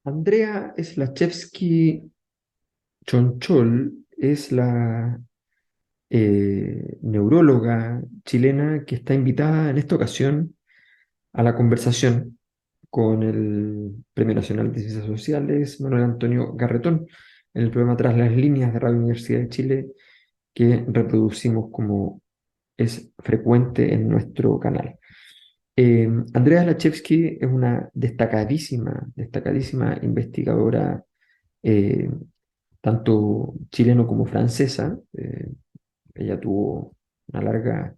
Andrea Slachewski Chonchol es la neuróloga chilena que está invitada en esta ocasión a la conversación con el Premio Nacional de Ciencias Sociales, Manuel Antonio Garretón, en el programa Tras las Líneas de Radio Universidad de Chile, que reproducimos como es frecuente en nuestro canal. Andrea Slachewski es una destacadísima investigadora, eh, tanto chileno como francesa. Ella ha tenido una larga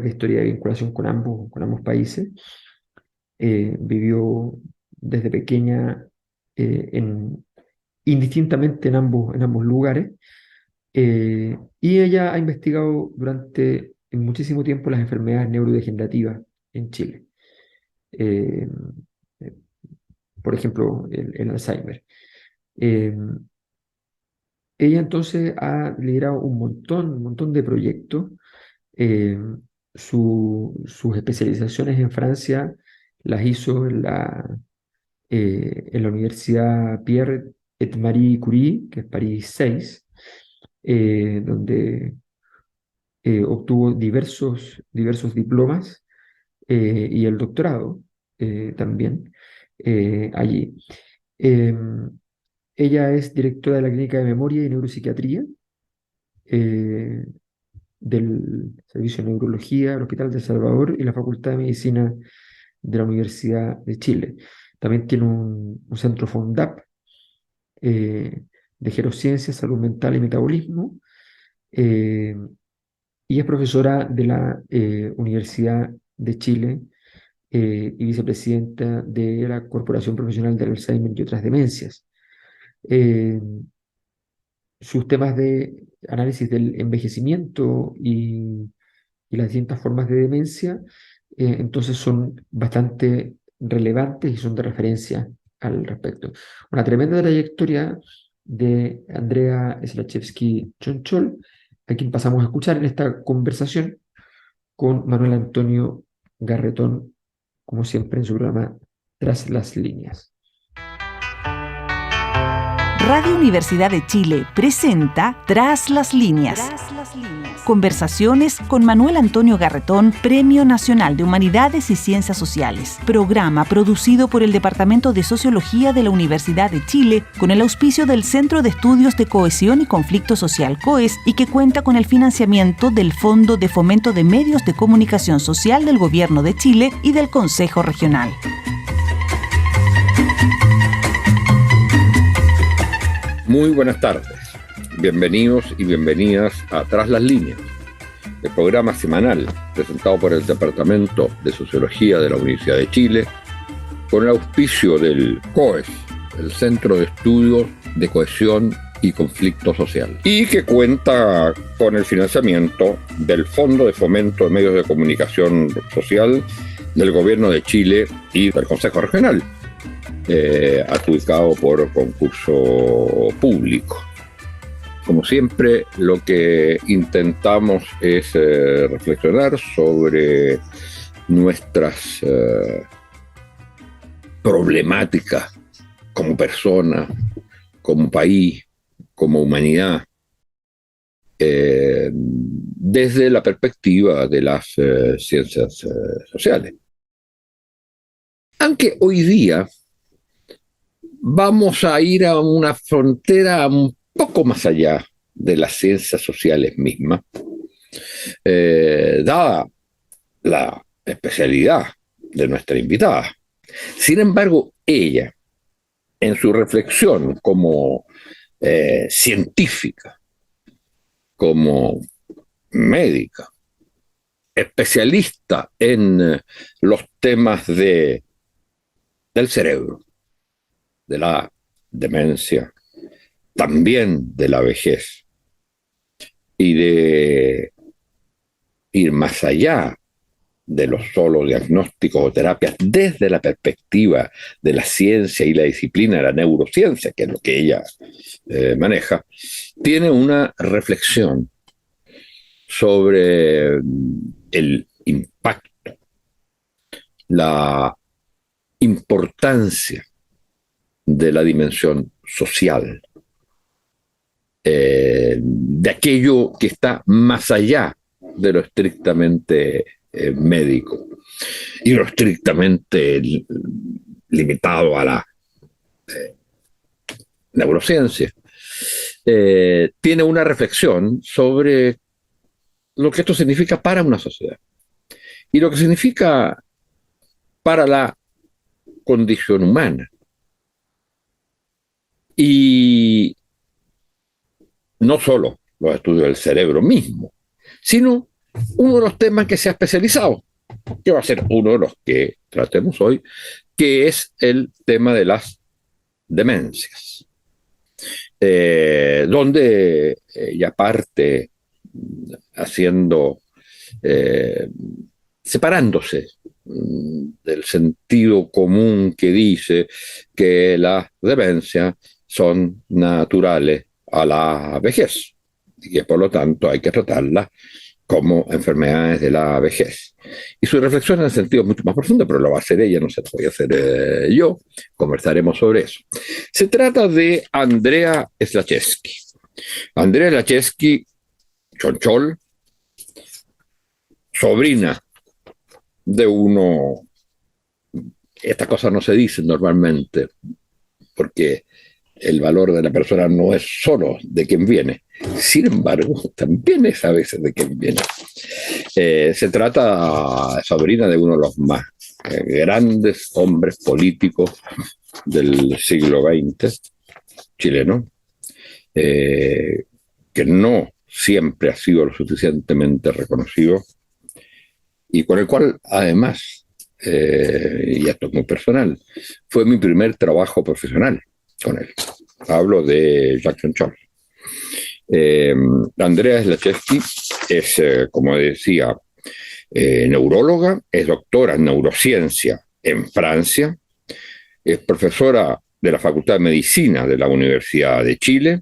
historia de vinculación con ambos países. Vivió desde pequeña, en, indistintamente en ambos lugares. Y ella ha investigado durante muchísimo tiempo las enfermedades neurodegenerativas en Chile. Eh, eh, por ejemplo, el Alzheimer. Eh, Ella entonces ha liderado un montón de proyectos. Eh, Sus especializaciones en Francia las hizo en la Universidad Pierre et Marie Curie, que es París 6, donde obtuvo diversos diplomas, y el doctorado también allí. Em, Ella es directora de la Clínica de Memoria y Neuropsiquiatría, eh, del Servicio de Neurología del Hospital de Salvador y la Facultad de Medicina de la Universidad de Chile. También tiene un centro FONDAP, eh, de Gerociencia, Salud Mental y Metabolismo, eh, y es profesora de la Universidad de Chile, y vicepresidenta de la Corporación Profesional del Alzheimer y otras demencias. Eh, Sus temas de análisis del envejecimiento y las distintas formas de demencia, entonces son bastante relevantes y son de referencia al respecto. Una tremenda trayectoria de Andrea Slachewski Chonchol, a quien pasamos a escuchar en esta conversación con Manuel Antonio Garretón, como siempre en su programa Tras las Líneas. Radio Universidad de Chile presenta Tras las Líneas. Conversaciones con Manuel Antonio Garretón, Premio Nacional de Humanidades y Ciencias Sociales. Programa producido por el Departamento de Sociología de la Universidad de Chile con el auspicio del Centro de Estudios de Cohesión y Conflicto Social COES y que cuenta con el financiamiento del Fondo de Fomento de Medios de Comunicación Social del Gobierno de Chile y del Consejo Regional. Muy buenas tardes, bienvenidos y bienvenidas a Tras las Líneas, el programa semanal presentado por el Departamento de Sociología de la Universidad de Chile, con el auspicio del COES, el Centro de Estudios de Cohesión y Conflicto Social, y que cuenta con el financiamiento del Fondo de Fomento de Medios de Comunicación Social del Gobierno de Chile y del Consejo Regional, adjudicado por concurso público. Como siempre, lo que intentamos es reflexionar sobre nuestras problemáticas como persona, como país, como humanidad, desde la perspectiva de las ciencias sociales. Aunque hoy día vamos a ir a una frontera un poco más allá de las ciencias sociales mismas, dada la especialidad de nuestra invitada. Sin embargo, ella, en su reflexión como científica, como médica, especialista en los temas del cerebro, de la demencia, también de la vejez, y de ir más allá de los solo diagnósticos o terapias desde la perspectiva de la ciencia y la disciplina de la neurociencia, que es lo que ella maneja, tiene una reflexión sobre el impacto, la importancia de la dimensión social, de aquello que está más allá de lo estrictamente médico y lo estrictamente limitado a la neurociencia. Tiene una reflexión sobre lo que esto significa para una sociedad y lo que significa para la condición humana. Y no solo los estudios del cerebro mismo, sino uno de los temas que se ha especializado, que va a ser uno de los que tratemos hoy, que es el tema de las demencias, donde ya parte haciendo, separándose del sentido común que dice que las demencias son naturales a la vejez y que por lo tanto hay que tratarlas como enfermedades de la vejez. Y su reflexión en el sentido mucho más profundo, pero lo va a hacer ella, no se lo voy a hacer yo. Conversaremos sobre eso. Se trata de Andrea Slachewski. Andrea Slachewski, chonchol, sobrina de uno. Estas cosas no se dicen normalmente, porque el valor de la persona no es solo de quien viene, sin embargo, también es a veces de quien viene. Se trata, sobrina de uno de los más grandes hombres políticos del siglo XX, chileno, que no siempre ha sido lo suficientemente reconocido y con el cual, además, y esto es muy personal, fue mi primer trabajo profesional con él. Hablo de Jackson Charles. Andrea Slachewski es, como decía, neuróloga, es doctora en neurociencia en Francia, es profesora de la Facultad de Medicina de la Universidad de Chile,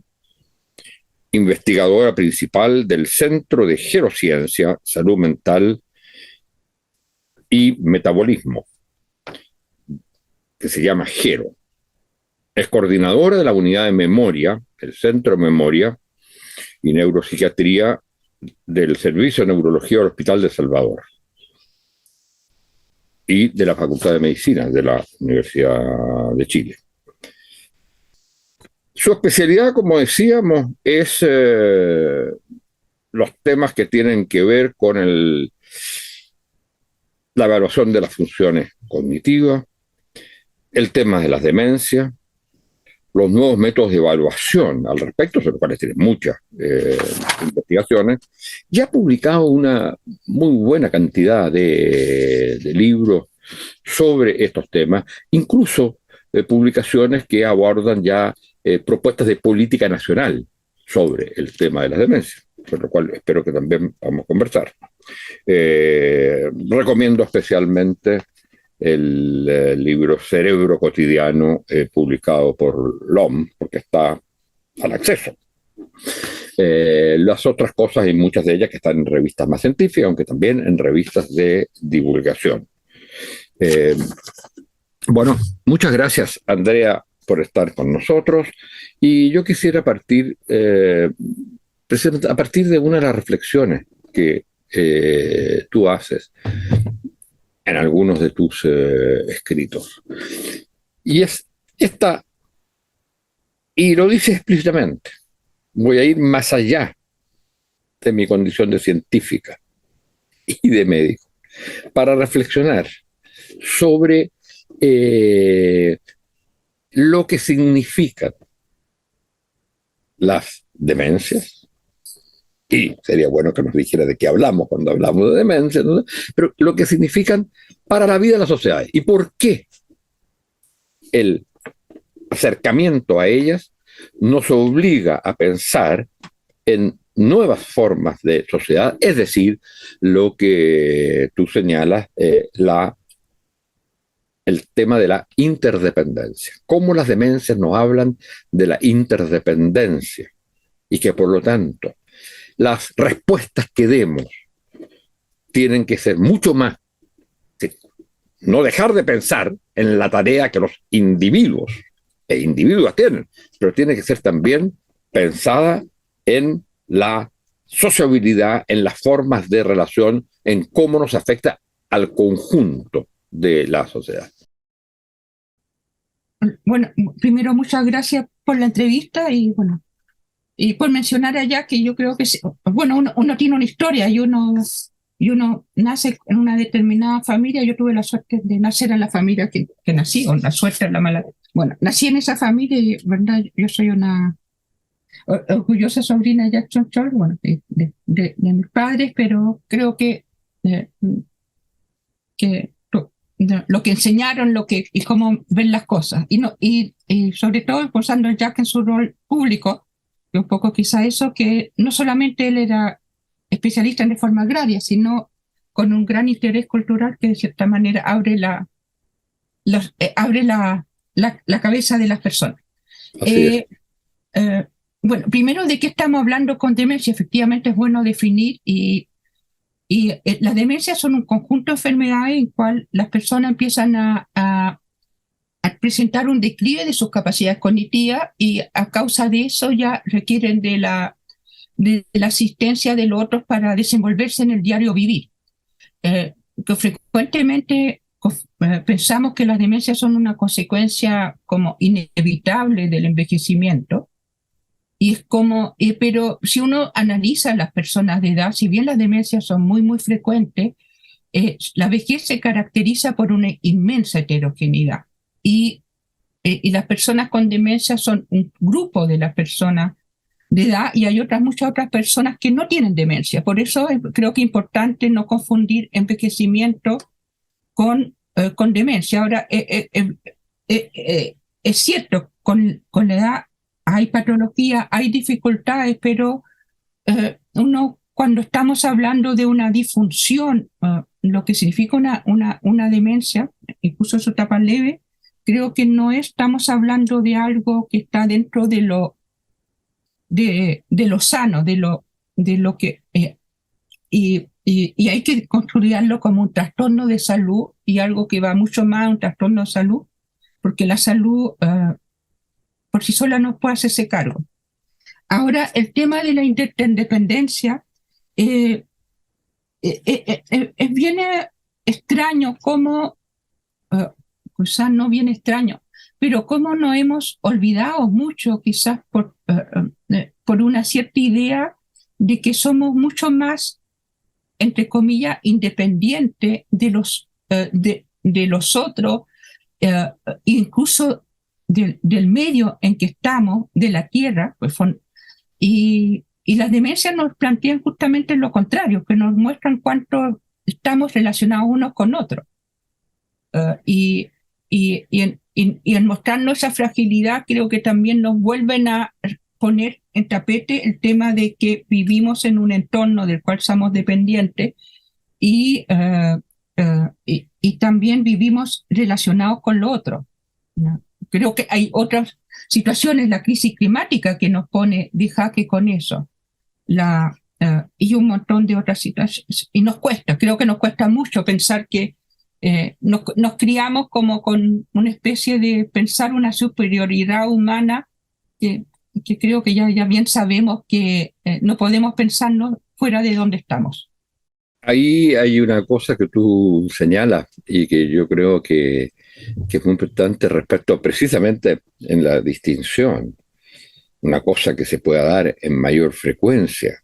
investigadora principal del Centro de Gerociencia, Salud Mental y Metabolismo, que se llama GERO. Es coordinadora de la unidad de memoria, el Centro de Memoria y Neuropsiquiatría del Servicio de Neurología del Hospital de Salvador y de la Facultad de Medicina de la Universidad de Chile. Su especialidad, como decíamos, es los temas que tienen que ver con la evaluación de las funciones cognitivas, el tema de las demencias, los nuevos métodos de evaluación al respecto, sobre los cuales tiene muchas investigaciones, y ha publicado una muy buena cantidad de libros sobre estos temas, incluso publicaciones que abordan ya propuestas de política nacional sobre el tema de las demencias, sobre lo cual espero que también vamos a conversar. Recomiendo especialmente el libro Cerebro Cotidiano, publicado por LOM, porque está al acceso. Las otras cosas, hay muchas de ellas que están en revistas más científicas, aunque también en revistas de divulgación. Bueno, muchas gracias, Andrea, por estar con nosotros. Y yo quisiera partir de una de las reflexiones que tú haces en algunos de tus escritos. Y es esta, y lo dice explícitamente, voy a ir más allá de mi condición de científica y de médico, para reflexionar sobre lo que significan las demencias, y sería bueno que nos dijera de qué hablamos cuando hablamos de demencia, ¿no? Pero lo que significan para la vida de la sociedad y por qué el acercamiento a ellas nos obliga a pensar en nuevas formas de sociedad, es decir, lo que tú señalas, el tema de la interdependencia. Cómo las demencias nos hablan de la interdependencia y que por lo tanto las respuestas que demos tienen que ser mucho más, no dejar de pensar en la tarea que los individuos individuos tienen, pero tiene que ser también pensada en la sociabilidad, en las formas de relación, en cómo nos afecta al conjunto de la sociedad. Bueno, primero muchas gracias por la entrevista y bueno, y por mencionar allá que yo creo que, bueno, uno tiene una historia y uno nace en una determinada familia. Yo tuve la suerte de nacer en la familia que nací, o la suerte, la mala. Bueno, nací en esa familia y, ¿verdad? Yo soy una orgullosa sobrina de Jackson Chole, bueno, de mis padres, pero creo que lo que enseñaron, y cómo ven las cosas, y sobre todo impulsando a Jack en su rol público, que un poco quizá eso, que no solamente él era especialista en reforma agraria, sino con un gran interés cultural que de cierta manera abre la cabeza de las personas. Así es. Bueno, primero, ¿de qué estamos hablando con demencia? Efectivamente es bueno definir y las demencias son un conjunto de enfermedades en cual las personas empiezan a presentar un declive de sus capacidades cognitivas y a causa de eso ya requieren de la asistencia de los otros para desenvolverse en el diario vivir. Que frecuentemente pensamos que las demencias son una consecuencia como inevitable del envejecimiento. Y es como, pero si uno analiza a las personas de edad, si bien las demencias son muy, muy frecuentes, la vejez se caracteriza por una inmensa heterogeneidad. Y las personas con demencia son un grupo de las personas de edad y hay muchas otras personas que no tienen demencia. Por eso creo que es importante no confundir envejecimiento con demencia. Ahora, es cierto, con la edad hay patología, hay dificultades, pero uno, cuando estamos hablando de una disfunción, lo que significa una demencia, incluso en su etapa leve, creo que no estamos hablando de algo que está dentro de lo sano, de lo que... y hay que construirlo como un trastorno de salud y algo que va mucho más a un trastorno de salud, porque la salud por sí sola no puede hacerse cargo. Ahora, el tema de la interdependencia es bien extraño cómo, quizás no bien extraño, pero cómo nos hemos olvidado mucho, quizás por una cierta idea de que somos mucho más, entre comillas, independientes de los otros, incluso del medio en que estamos, de la tierra, pues y las demencias nos plantean justamente lo contrario, que nos muestran cuánto estamos relacionados unos con otros. Y en mostrarnos esa fragilidad, creo que también nos vuelven a poner en tapete el tema de que vivimos en un entorno del cual somos dependientes y también vivimos relacionados con lo otro, ¿no? Creo que hay otras situaciones, la crisis climática que nos pone de jaque con eso, y un montón de otras situaciones. Y creo que nos cuesta mucho pensar que nos criamos como con una especie de pensar una superioridad humana que creo que ya bien sabemos que no podemos pensarnos fuera de donde estamos. Ahí hay una cosa que tú señalas y que yo creo que es muy importante respecto precisamente en la distinción. Una cosa que se pueda dar en mayor frecuencia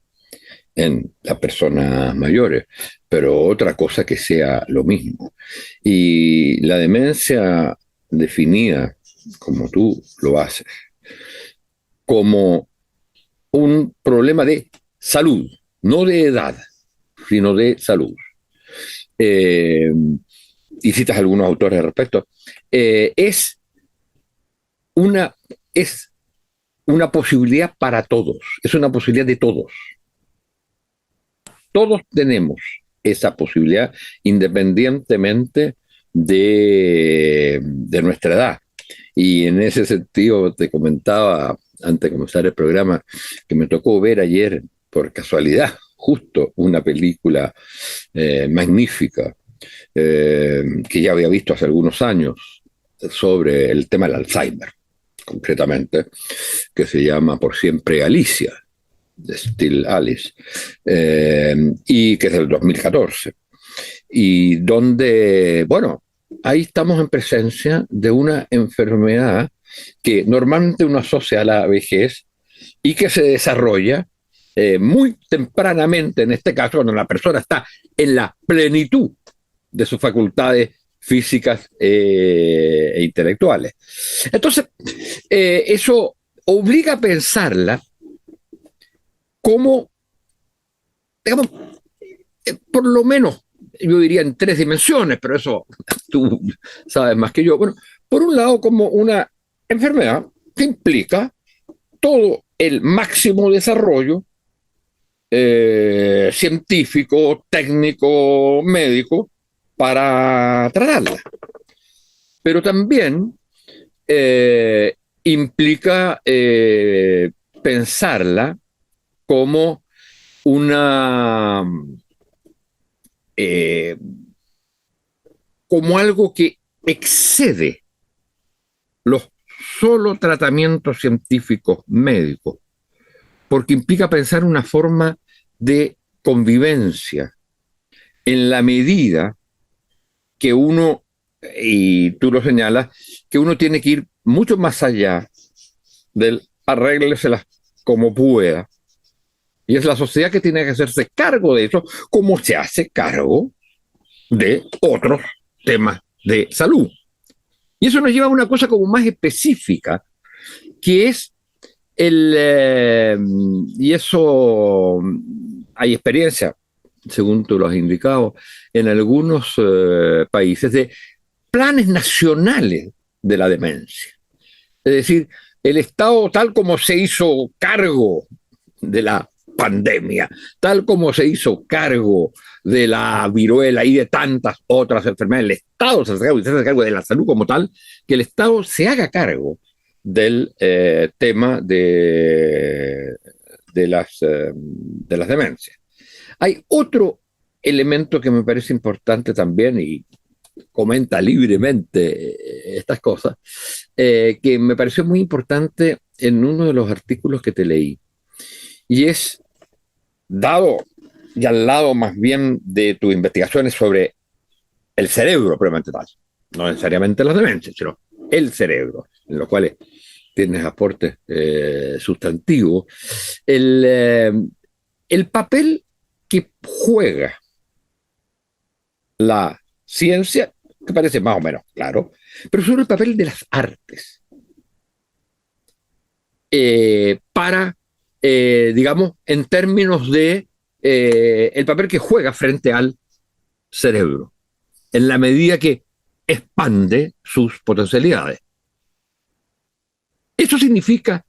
en las personas mayores, pero otra cosa que sea lo mismo. Y la demencia definida, como tú lo haces, como un problema de salud, no de edad, sino de salud. Y citas algunos autores al respecto, es una posibilidad para todos, es una posibilidad de todos. Todos tenemos esa posibilidad independientemente de nuestra edad. Y en ese sentido te comentaba antes de comenzar el programa que me tocó ver ayer, por casualidad, justo una película magnífica que ya había visto hace algunos años sobre el tema del Alzheimer. concretamente, que se llama Por siempre Alicia, de Still Alice, y que es del 2014, y donde, bueno, ahí estamos en presencia de una enfermedad que normalmente uno asocia a la vejez y que se desarrolla muy tempranamente, en este caso, cuando la persona está en la plenitud de sus facultades físicas e intelectuales. Entonces, eso obliga a pensarla como, digamos, por lo menos, yo diría en 3 dimensiones, pero eso tú sabes más que yo. Bueno, por un lado, como una enfermedad que implica todo el máximo desarrollo científico, técnico, médico, para tratarla. Pero también implica pensarla como una como algo que excede los solo tratamientos científicos médicos, porque implica pensar una forma de convivencia en la medida que uno, y tú lo señalas, que uno tiene que ir mucho más allá del arrégleselas como pueda. Y es la sociedad que tiene que hacerse cargo de eso, como se hace cargo de otros temas de salud. Y eso nos lleva a una cosa como más específica, que es y eso hay experiencia, según tú lo has indicado, en algunos países de planes nacionales de la demencia. Es decir, el Estado, tal como se hizo cargo de la pandemia, tal como se hizo cargo de la viruela y de tantas otras enfermedades, el Estado se hace cargo de la salud como tal, que el Estado se haga cargo del tema de las demencias. Hay otro elemento que me parece importante también, y comenta libremente estas cosas, que me pareció muy importante en uno de los artículos que te leí, y es dado y al lado más bien de tus investigaciones sobre el cerebro propiamente tal, no necesariamente las demencias, sino el cerebro, en los cuales tienes aportes sustantivos, el papel que juega la ciencia, que parece más o menos claro, pero sobre el papel de las artes para, digamos, en términos de el papel que juega frente al cerebro, en la medida que expande sus potencialidades. Eso significa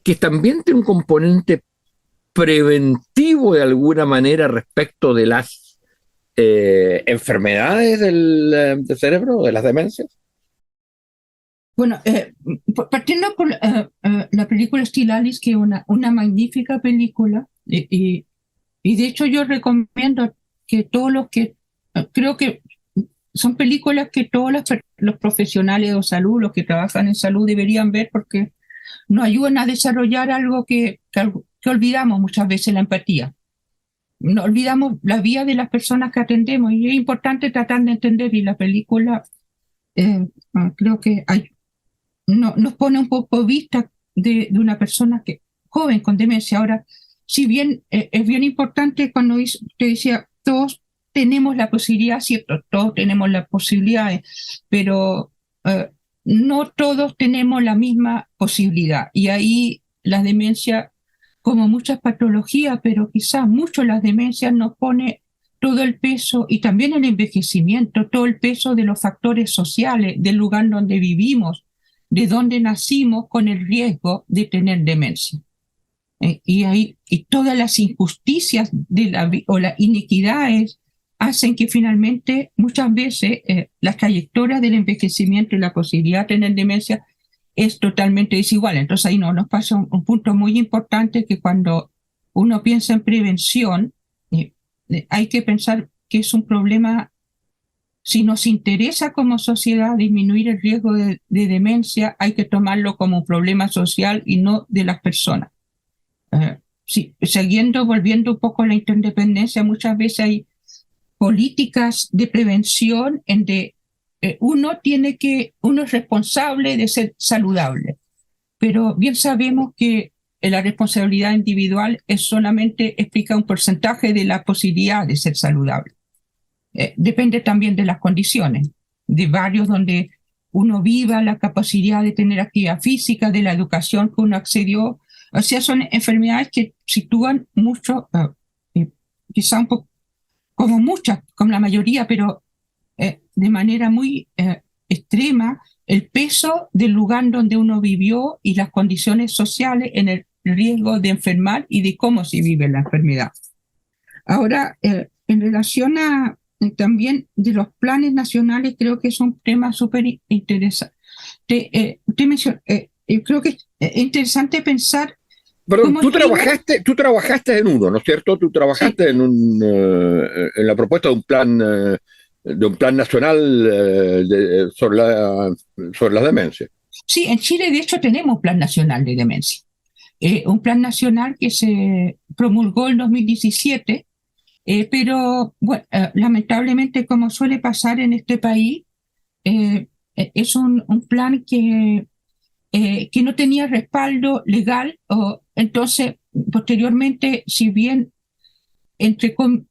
que también tiene un componente preventivo de alguna manera respecto de las enfermedades del cerebro, de las demencias. Bueno, partiendo con la película Still Alice, que es una magnífica película, y de hecho yo recomiendo que todos los que, creo que son películas que todos los profesionales de salud, los que trabajan en salud deberían ver, porque nos ayudan a desarrollar algo que olvidamos muchas veces, la empatía. No olvidamos la vida de las personas que atendemos, y es importante tratar de entender, y la película creo que nos pone un poco vista de una persona joven con demencia. Ahora, si bien es bien importante cuando te decía, todos tenemos la posibilidad, cierto, todos tenemos las posibilidades, pero no todos tenemos la misma posibilidad. Y ahí las demencias, como muchas patologías, pero quizás mucho las demencias, nos pone todo el peso, y también el envejecimiento, todo el peso de los factores sociales, del lugar donde vivimos, de donde nacimos, con el riesgo de tener demencia. Y todas las injusticias o las inequidades hacen que finalmente muchas veces las trayectorias del envejecimiento y la posibilidad de tener demencia es totalmente desigual. Entonces ahí nos pasa un punto muy importante, que cuando uno piensa en prevención, hay que pensar que es un problema si nos interesa como sociedad disminuir el riesgo de demencia, hay que tomarlo como un problema social y no de las personas. Sí, volviendo un poco a la interdependencia, muchas veces hay políticas de prevención en de uno es responsable de ser saludable, pero bien sabemos que la responsabilidad individual solamente explica un porcentaje de la posibilidad de ser saludable. Depende también de las condiciones, de barrios donde uno viva, la capacidad de tener actividad física, de la educación que uno accedió. O sea, son enfermedades que sitúan mucho, quizá un poco, como muchas, como la mayoría, pero de manera muy extrema, el peso del lugar donde uno vivió y las condiciones sociales en el riesgo de enfermar y de cómo se vive la enfermedad. Ahora, en relación a también de los planes nacionales, creo que es un tema súper interesante. Creo que es interesante pensar. Perdón, tú trabajaste en uno, ¿no es cierto? Tú trabajaste Sí. en la propuesta de un plan nacional sobre las demencias. Sí, en Chile de hecho tenemos un plan nacional de demencia. Un plan nacional que se promulgó en 2017, pero bueno, lamentablemente, como suele pasar en este país, es un plan que no tenía respaldo legal. Entonces, posteriormente, si bien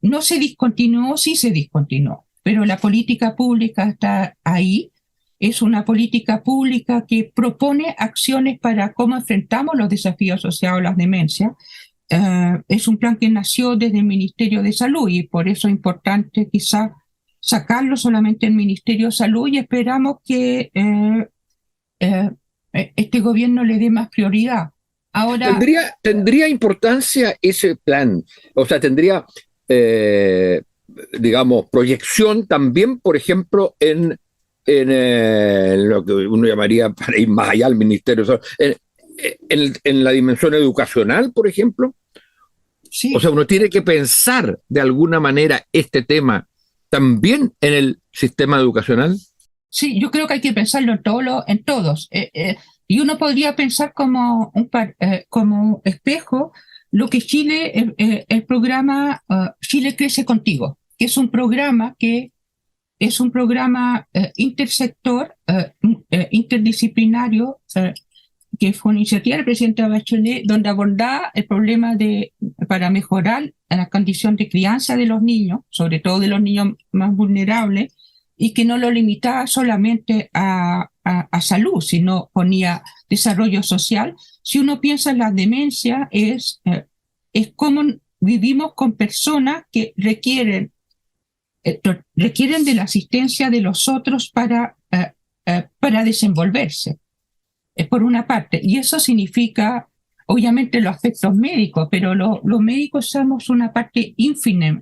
no se discontinuó, sí se discontinuó, pero la política pública está ahí. Es una política pública que propone acciones para cómo enfrentamos los desafíos asociados a las demencias. Es un plan que nació desde el Ministerio de Salud y por eso es importante quizá sacarlo solamente del Ministerio de Salud, y esperamos que este gobierno le dé más prioridad. Ahora, ¿Tendría importancia ese plan? O sea, ¿tendría, digamos, proyección también, por ejemplo, en lo que uno llamaría, para ir más allá al Ministerio, en la dimensión educacional, por ejemplo? sí. O sea, uno tiene que pensar de alguna manera este tema también en el sistema educacional. Sí, yo creo que hay que pensarlo en todos. Y uno podría pensar como como espejo lo que Chile, el programa Chile Crece Contigo, que es un programa intersector, interdisciplinario, que fue una iniciativa del presidente Bachelet, donde abordaba el problema para mejorar la condición de crianza de los niños, sobre todo de los niños más vulnerables, y que no lo limitaba solamente a salud, sino ponía desarrollo social. Si uno piensa en la demencia, es cómo vivimos con personas que requieren de la asistencia de los otros para desenvolverse, por una parte. Y eso significa, obviamente, los aspectos médicos, pero los médicos somos una parte ínfima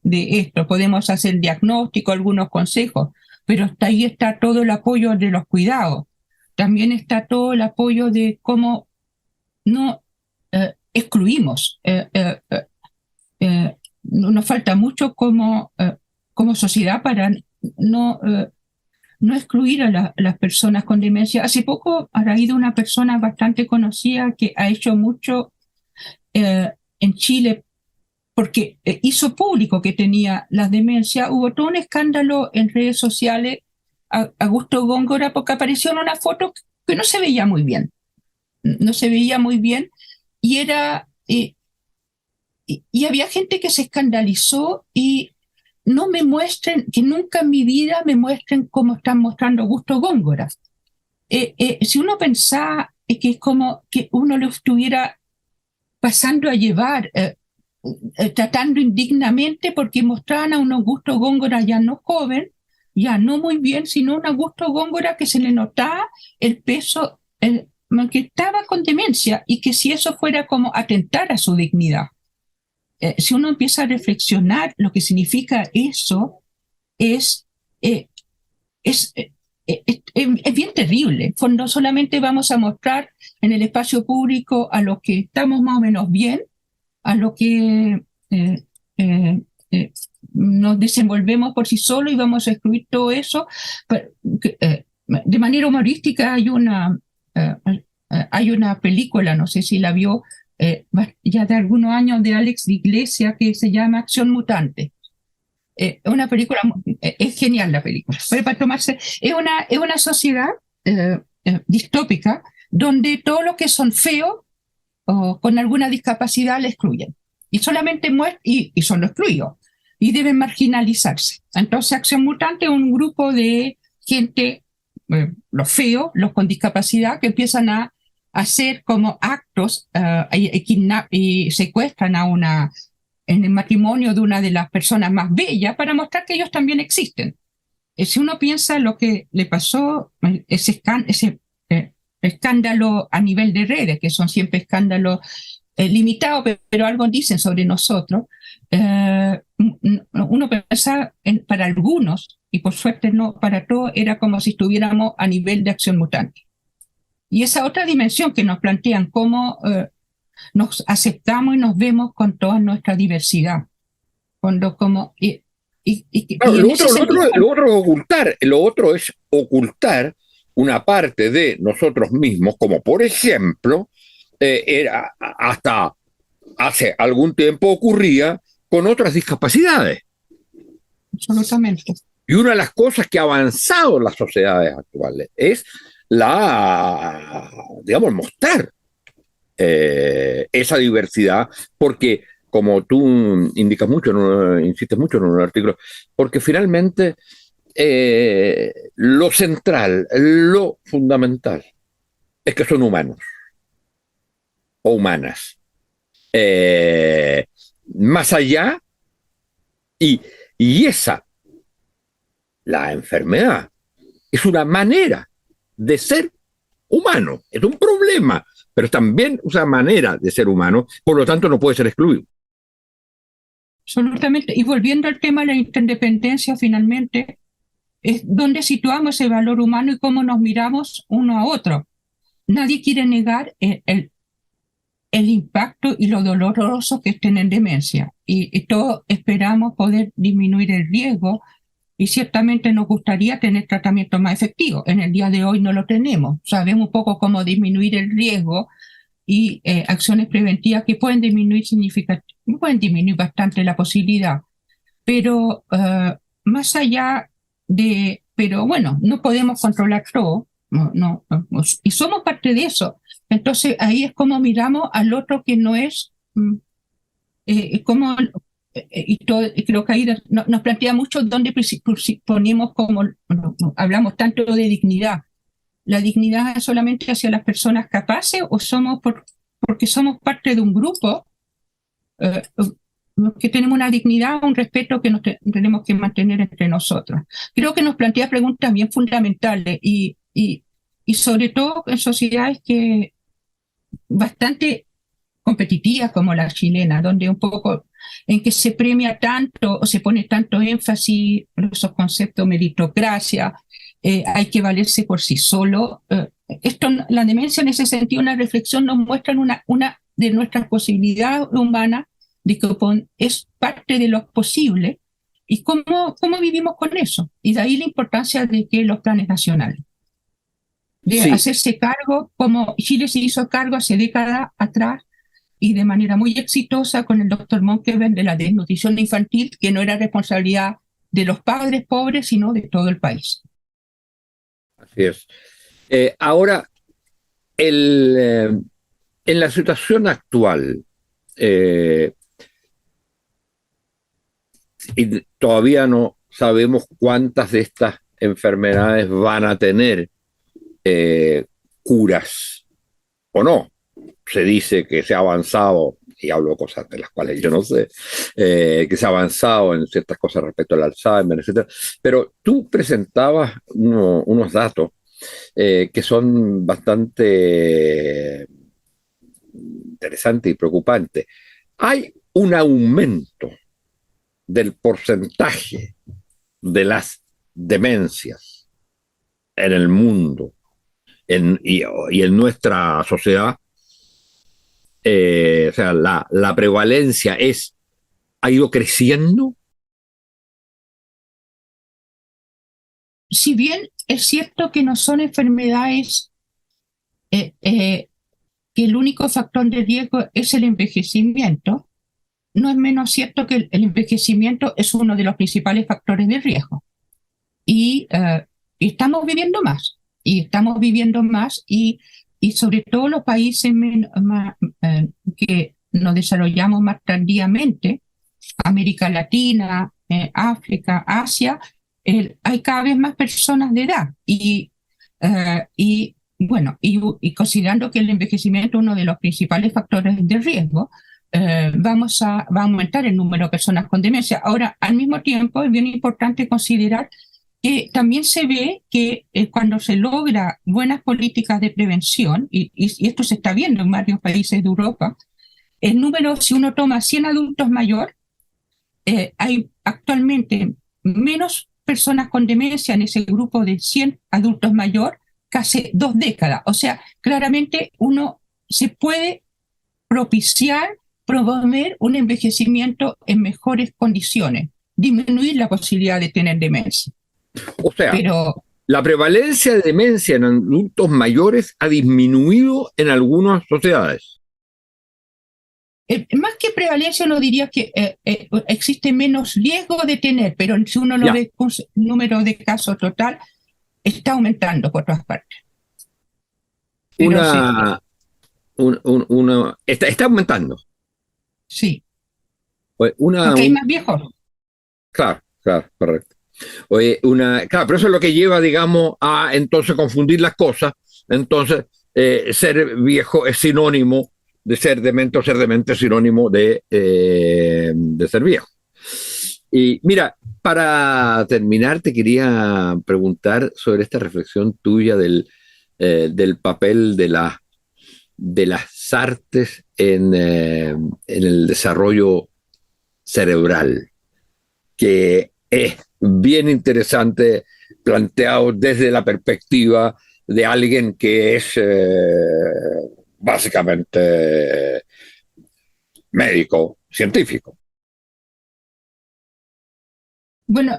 de esto. Podemos hacer diagnóstico, algunos consejos, pero ahí está todo el apoyo de los cuidados. También está todo el apoyo de cómo no excluimos. Nos falta mucho como sociedad para no excluir a las personas con demencia. Hace poco ha habido una persona bastante conocida que ha hecho mucho en Chile porque hizo público que tenía la demencia. Hubo todo un escándalo en redes sociales, Augusto Góngora, porque apareció en una foto que no se veía muy bien. No se veía muy bien y era... y había gente que se escandalizó y no me muestren, que nunca en mi vida me muestren cómo están mostrando Augusto Góngora. Si uno pensaba que es como que uno lo estuviera pasando a llevar, tratando indignamente porque mostraban a un Augusto Góngora ya no joven, ya no muy bien, sino un Augusto Góngora que se le notaba el peso, que estaba con demencia, y que si eso fuera como atentar a su dignidad. Si uno empieza a reflexionar lo que significa eso, es bien terrible. No solamente vamos a mostrar en el espacio público a los que estamos más o menos bien, a los que nos desenvolvemos por sí solos y vamos a excluir todo eso. De manera humorística hay una película, no sé si la vio, ya de algunos años, de Alex de Iglesia, que se llama Acción Mutante. Una película, es genial la película, pero para tomarse, es una sociedad distópica donde todos los que son feos o con alguna discapacidad le excluyen y solamente y son los excluidos y deben marginalizarse. Entonces Acción Mutante es un grupo de gente, los feos, los con discapacidad, que empiezan a hacer como actos y secuestran en el matrimonio de una de las personas más bellas para mostrar que ellos también existen. Si uno piensa lo que le pasó, ese escándalo a nivel de redes, que son siempre escándalos limitados, pero algo dicen sobre nosotros, uno piensa para algunos, y por suerte no para todos, era como si estuviéramos a nivel de Acción Mutante. Y esa otra dimensión que nos plantean, cómo nos aceptamos y nos vemos con toda nuestra diversidad. Claro, lo otro es ocultar una parte de nosotros mismos, como por ejemplo, era hasta hace algún tiempo ocurría con otras discapacidades. Absolutamente. Y una de las cosas que ha avanzado en las sociedades actuales es digamos, mostrar esa diversidad, porque como tú indicas mucho, insistes mucho en un artículo, porque finalmente lo central, lo fundamental, es que son humanos o humanas. Más allá, y la enfermedad, es una manera de ser humano, es un problema, pero también una manera de ser humano, por lo tanto no puede ser excluido. Absolutamente. Y volviendo al tema de la interdependencia, finalmente, es donde situamos ese valor humano y cómo nos miramos uno a otro. Nadie quiere negar el impacto y lo doloroso que es tener demencia. Y todos esperamos poder disminuir el riesgo y ciertamente nos gustaría tener tratamientos más efectivos. En el día de hoy no lo tenemos. Sabemos un poco cómo disminuir el riesgo y acciones preventivas que pueden disminuir bastante la posibilidad. Pero más allá pero bueno, no podemos controlar todo, y somos parte de eso. Entonces ahí es como miramos al otro que no es, creo que ahí nos plantea mucho dónde ponemos hablamos tanto de dignidad. ¿La dignidad es solamente hacia las personas capaces o somos porque somos parte de un grupo que tenemos una dignidad, un respeto que tenemos que mantener entre nosotros? Creo que nos plantea preguntas bien fundamentales y sobre todo en sociedades bastante competitivas como la chilena, donde un poco en que se premia tanto o se pone tanto énfasis en esos conceptos, meritocracia, hay que valerse por sí solo. La demencia en ese sentido, una reflexión, nos muestra una de nuestras posibilidades humanas, de que es parte de lo posible y cómo vivimos con eso. Y de ahí la importancia de que los planes nacionales, de hacerse cargo, como Chile se hizo cargo hace décadas atrás y de manera muy exitosa con el doctor Monkeberg, de la desnutrición infantil, que no era responsabilidad de los padres pobres, sino de todo el país. Así es. Ahora, en la situación actual, y todavía no sabemos cuántas de estas enfermedades van a tener curas o no. Se dice que se ha avanzado, y hablo de cosas de las cuales yo no sé, que se ha avanzado en ciertas cosas respecto al Alzheimer, etc. Pero tú presentabas unos datos que son bastante interesantes y preocupantes. Hay un aumento del porcentaje de las demencias en el mundo y en nuestra sociedad. O sea, la prevalencia ha ido creciendo. si bien es cierto que no son enfermedades que el único factor de riesgo es el envejecimiento, no es menos cierto que el envejecimiento es uno de los principales factores de riesgo. Y estamos viviendo más, y sobre todo los países que nos desarrollamos más tardíamente, América Latina, África, Asia, hay cada vez más personas de edad. Y considerando que el envejecimiento es uno de los principales factores de riesgo, va a aumentar el número de personas con demencia. Ahora, al mismo tiempo, es bien importante considerar que también se ve que cuando se logra buenas políticas de prevención, y esto se está viendo en varios países de Europa, el número, si uno toma 100 adultos mayores, hay actualmente menos personas con demencia en ese grupo de 100 adultos mayores que hace 2 décadas. O sea, claramente uno se puede promover un envejecimiento en mejores condiciones, disminuir la posibilidad de tener demencia. O sea, pero la prevalencia de demencia en adultos mayores ha disminuido en algunas sociedades. Más que prevalencia, uno diría que existe menos riesgo de tener, pero si uno lo ve con número de casos total, está aumentando por todas partes. Está aumentando. Sí. Porque hay más viejos. Claro, correcto. Claro, pero eso es lo que lleva, digamos, a entonces confundir las cosas. Entonces, ser viejo es sinónimo de ser demente, o ser demente es sinónimo de ser viejo. Y mira, para terminar, te quería preguntar sobre esta reflexión tuya del papel de las artes en el desarrollo cerebral, que es bien interesante planteado desde la perspectiva de alguien que es básicamente médico, científico. Bueno,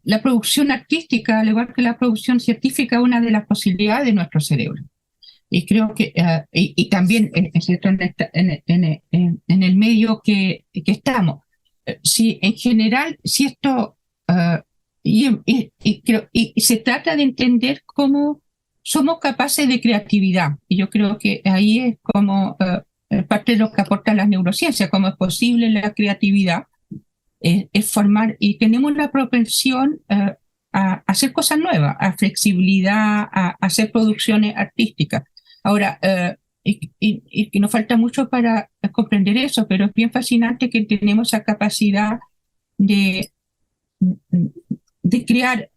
la producción artística, al igual que la producción científica, es una de las posibilidades de nuestro cerebro. Y creo que, y también en el medio que estamos. En general, si esto, y se trata de entender cómo somos capaces de creatividad. Y yo creo que ahí es como parte de lo que aporta la neurociencia, cómo es posible la creatividad, es formar, y tenemos la propensión a hacer cosas nuevas, a flexibilidad, a hacer producciones artísticas. Ahora, y que nos falta mucho para comprender eso, pero es bien fascinante que tenemos esa capacidad de crear.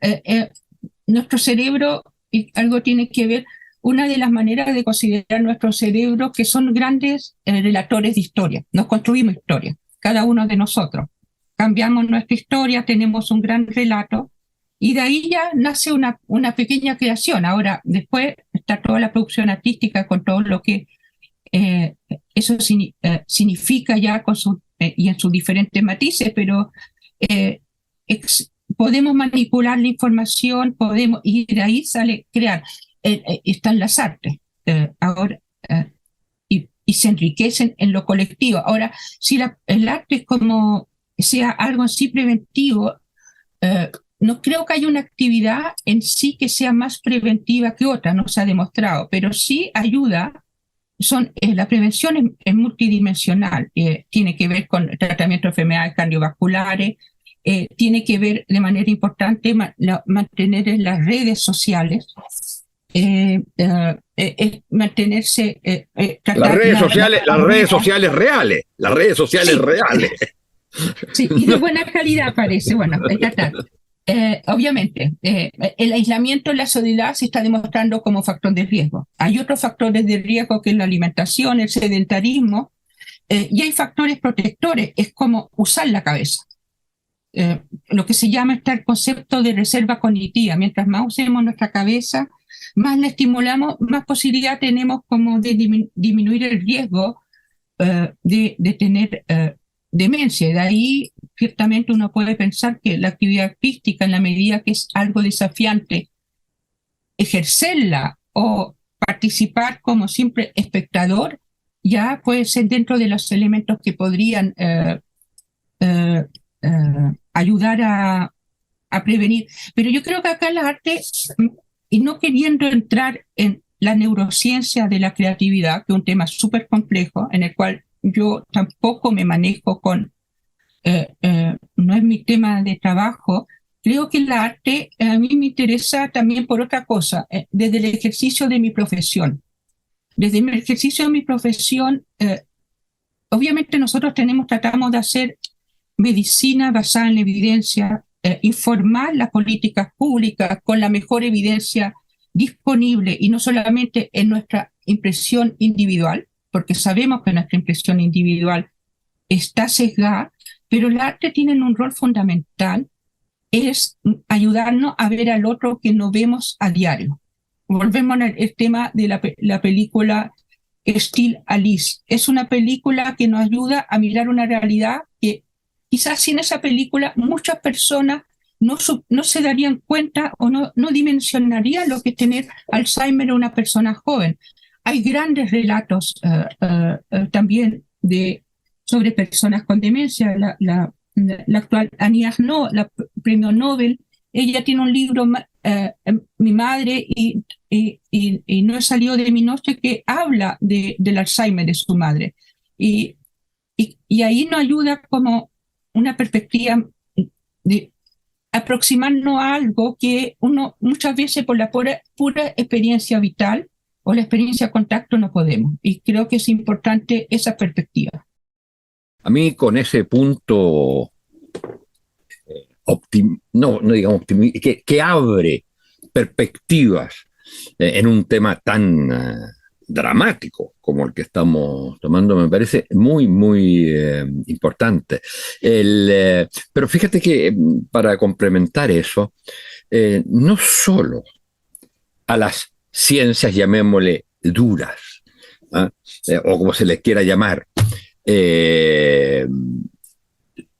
Nuestro cerebro, y algo tiene que ver, una de las maneras de considerar nuestro cerebro, que son grandes relatores de historia. Nos construimos historia, cada uno de nosotros. Cambiamos nuestra historia, tenemos un gran relato, y de ahí ya nace una pequeña creación. Ahora, después está toda la producción artística con todo lo que eso significa ya y en sus diferentes matices, pero podemos manipular la información, y de ahí sale crear. Están las artes ahora, y se enriquecen en lo colectivo. Ahora, si el arte es como sea algo en sí preventivo, no creo que haya una actividad en sí que sea más preventiva que otra, no se ha demostrado, pero sí ayuda. La prevención es multidimensional, tiene que ver con el tratamiento de enfermedades cardiovasculares, tiene que ver de manera importante mantener en las redes sociales, mantenerse... las redes sociales reales. Sí, y de buena calidad parece, bueno, tratar. Obviamente, el aislamiento en la soledad se está demostrando como factor de riesgo. Hay otros factores de riesgo que es la alimentación, el sedentarismo, y hay factores protectores, es como usar la cabeza. Lo que se llama el concepto de reserva cognitiva. Mientras más usemos nuestra cabeza, más la estimulamos, más posibilidad tenemos como de disminuir el riesgo de tener demencia. De ahí ciertamente uno puede pensar que la actividad artística, en la medida que es algo desafiante, ejercerla o participar como simple espectador, ya puede ser dentro de los elementos que podrían eh, ayudar a prevenir. Pero yo creo que acá el arte, y no queriendo entrar en la neurociencia de la creatividad, que es un tema súper complejo, en el cual yo tampoco me manejo no es mi tema de trabajo, creo que el arte a mí me interesa también por otra cosa, desde el ejercicio de mi profesión. Desde el ejercicio de mi profesión, obviamente nosotros tratamos de hacer medicina basada en la evidencia, informar las políticas públicas con la mejor evidencia disponible y no solamente en nuestra impresión individual, porque sabemos que nuestra impresión individual está sesgada, pero el arte tiene un rol fundamental, es ayudarnos a ver al otro que no vemos a diario. Volvemos al tema de la película Still Alice. Es una película que nos ayuda a mirar una realidad que quizás sin esa película muchas personas no se darían cuenta o no dimensionarían lo que es tener Alzheimer en una persona joven. Hay grandes relatos también sobre personas con demencia. La actual Annie Ernaux, la premio Nobel, ella tiene un libro, Mi madre y no he salido de mi noche, que habla del Alzheimer de su madre. Y ahí nos ayuda como una perspectiva de aproximarnos a algo que uno muchas veces por la pura experiencia vital o la experiencia de contacto no podemos. Y creo que es importante esa perspectiva. A mí con ese punto no digamos que abre perspectivas en un tema tan dramático como el que estamos tomando, me parece muy, muy importante. Pero fíjate que para complementar eso, no solo a las ciencias, llamémosle duras, o como se les quiera llamar,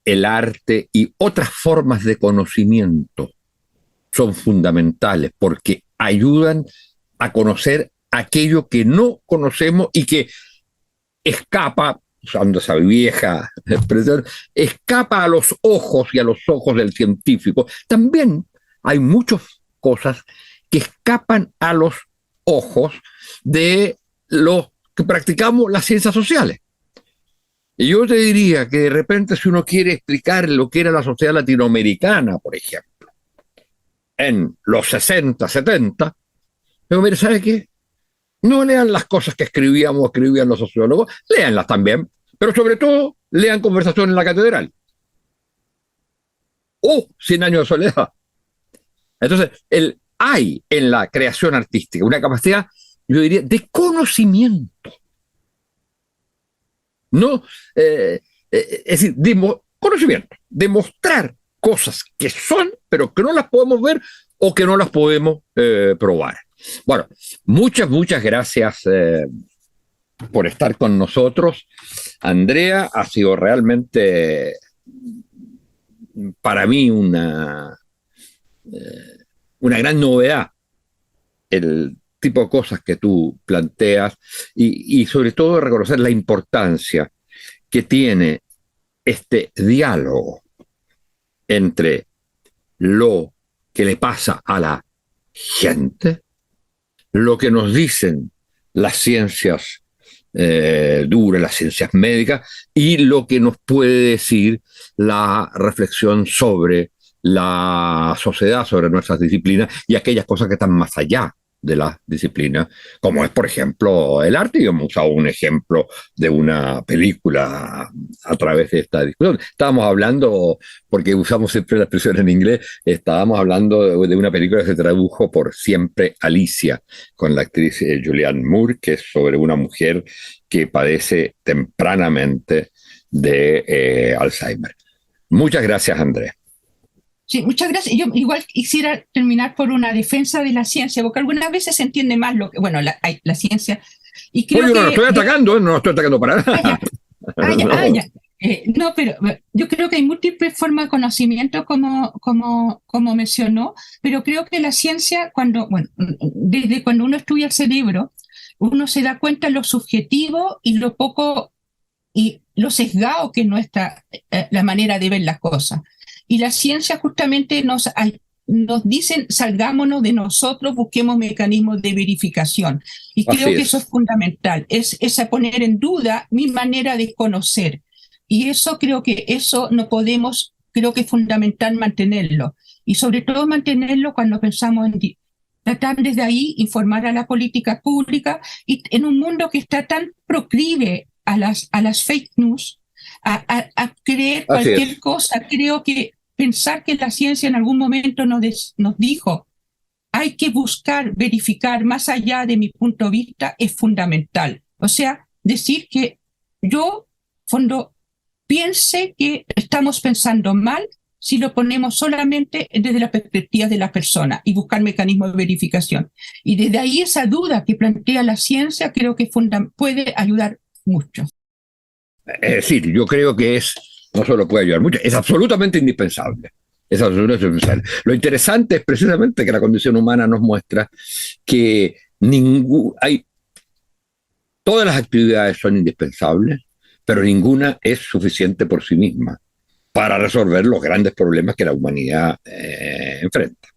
el arte y otras formas de conocimiento son fundamentales porque ayudan a conocer aquello que no conocemos y que escapa, usando esa vieja expresión, escapa a los ojos y a los ojos del científico. También hay muchas cosas que escapan a los ojos de los que practicamos las ciencias sociales. Y yo te diría que de repente si uno quiere explicar lo que era la sociedad latinoamericana, por ejemplo, en los 60, 70, pero mire, ¿sabe qué? No lean las cosas que escribían los sociólogos, léanlas también, pero sobre todo lean Conversación en la Catedral o 100 años de soledad. Entonces, hay en la creación artística una capacidad, yo diría, de conocimiento. No, es decir, conocimiento, demostrar cosas que son, pero que no las podemos ver o que no las podemos probar. Bueno, muchas gracias por estar con nosotros. Andrea, ha sido realmente para mí una gran novedad el tipo de cosas que tú planteas y sobre todo reconocer la importancia que tiene este diálogo entre lo que le pasa a la gente, lo que nos dicen las ciencias duras, las ciencias médicas, y lo que nos puede decir la reflexión sobre la sociedad, sobre nuestras disciplinas y aquellas cosas que están más allá de la disciplina, como es, por ejemplo, el arte. Y hemos usado un ejemplo de una película a través de esta discusión. Estábamos hablando, porque usamos siempre la expresión en inglés, estábamos hablando de una película que se tradujo por Siempre Alicia, con la actriz Julianne Moore, que es sobre una mujer que padece tempranamente de Alzheimer. Muchas gracias, Andrés. Sí, muchas gracias. Yo igual quisiera terminar por una defensa de la ciencia, porque algunas veces se entiende más la ciencia. Y creo Oye, no lo estoy atacando, no lo estoy atacando para nada. Ya. No, pero yo creo que hay múltiples formas de conocimiento, como mencionó, pero creo que la ciencia, desde cuando uno estudia el cerebro, uno se da cuenta de lo subjetivo y lo poco y lo sesgado que es la manera de ver las cosas. Y la ciencia justamente nos dicen, salgámonos de nosotros, busquemos mecanismos de verificación. Y creo que eso es fundamental, es a poner en duda mi manera de conocer. Y eso creo que creo que es fundamental mantenerlo. Y sobre todo mantenerlo cuando pensamos en tratar desde ahí, informar a la política pública, y en un mundo que está tan proclive a las fake news, a creer cualquier cosa. Creo que pensar que la ciencia en algún momento nos dijo hay que buscar, verificar más allá de mi punto de vista es fundamental. O sea, decir que yo, piense que estamos pensando mal si lo ponemos solamente desde la perspectiva de la persona y buscar mecanismos de verificación. Y desde ahí esa duda que plantea la ciencia creo que puede ayudar mucho. Es decir, yo creo que no solo puede ayudar mucho, es absolutamente indispensable. Es absolutamente indispensable. Lo interesante es precisamente que la condición humana nos muestra que todas las actividades son indispensables, pero ninguna es suficiente por sí misma para resolver los grandes problemas que la humanidad enfrenta.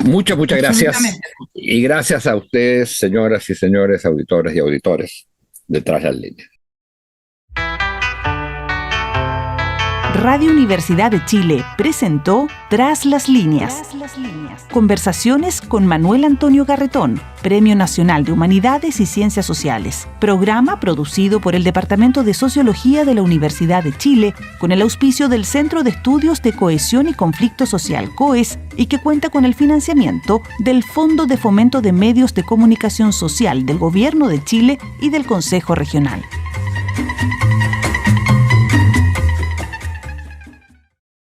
Muchas gracias. Y gracias a ustedes, señoras y señores, auditores y auditores de Tras las Líneas. Radio Universidad de Chile presentó Tras las Líneas. Conversaciones con Manuel Antonio Garretón, Premio Nacional de Humanidades y Ciencias Sociales. Programa producido por el Departamento de Sociología de la Universidad de Chile con el auspicio del Centro de Estudios de Cohesión y Conflicto Social, COES, y que cuenta con el financiamiento del Fondo de Fomento de Medios de Comunicación Social del Gobierno de Chile y del Consejo Regional.